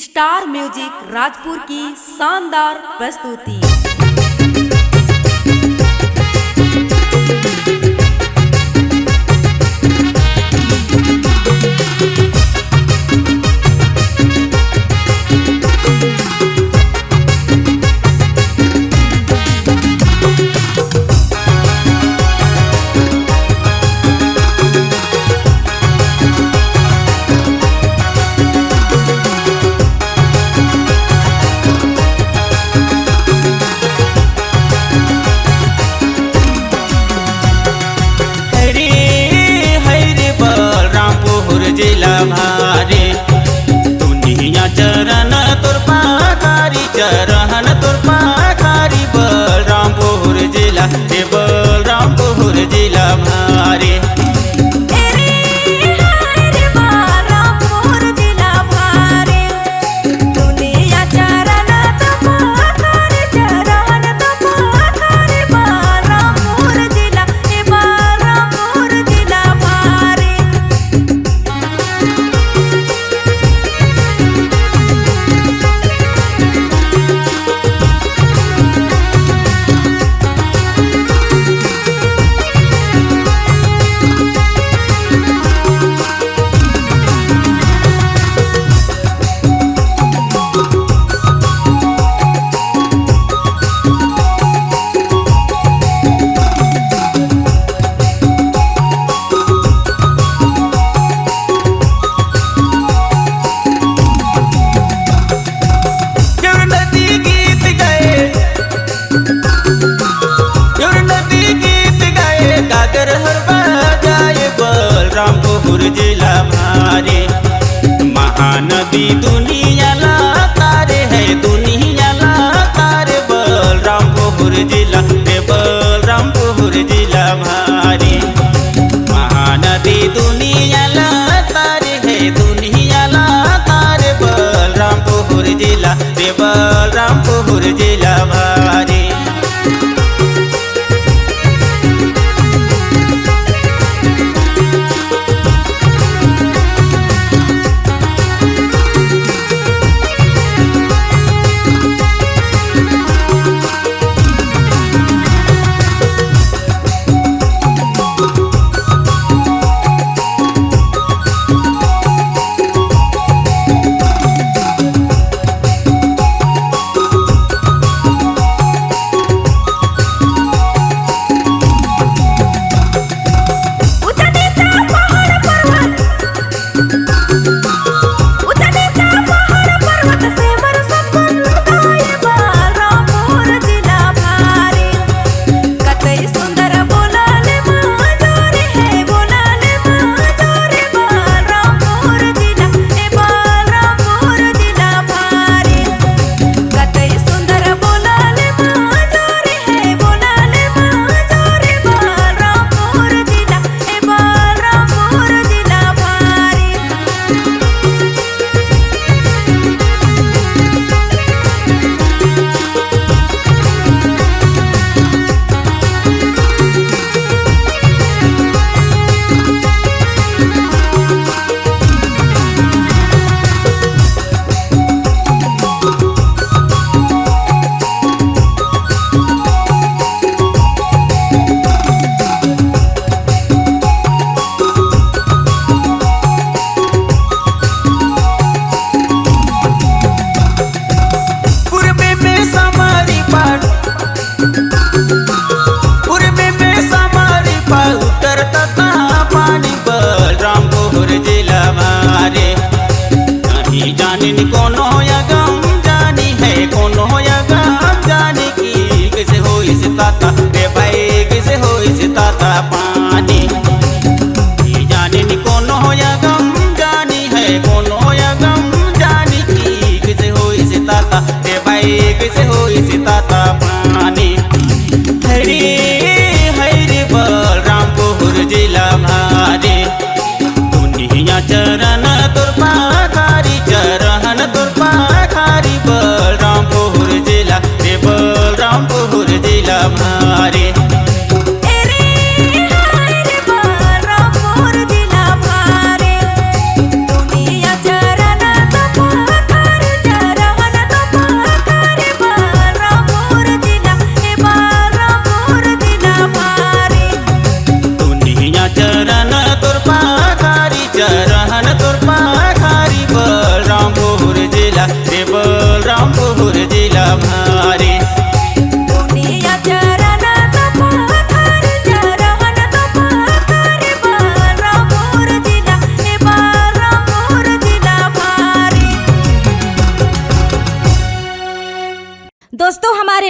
Star music Rajpur की शानदार प्रस्तुति। जिला भारे दुनिया चरण तुर पाखारी चरण तुर पाखारी बलरामपुर जिला हे बलरामपुर जिला भारे बलरामपुर जिला भारे महानदी दुनिया ला तारे है दुनिया ला तारे बलरामपुर जिला हे बलरामपुर जिला भारे महानदी दुनिया ला तारे है दुनिया ला तारे बलरामपुर जिला हे बलरामपुर जिला भारे जानी कोनो या गम जानी है कोनो या गम जानी की कैसे हो इस ताता रे भाई कैसे हो इस ताता पानी जानी कोनो या गम जानी है कोनो या गम जानी की कैसे हो इस ताता रे भाई कैसे हो इस ताता पानी हरी हरी बलरामपुर जिला भारे दुनिया चरण तुर पाखारी चरण तुर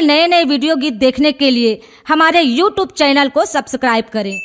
नए नए वीडियो गीत देखने के लिए हमारे YouTube चैनल को सब्सक्राइब करें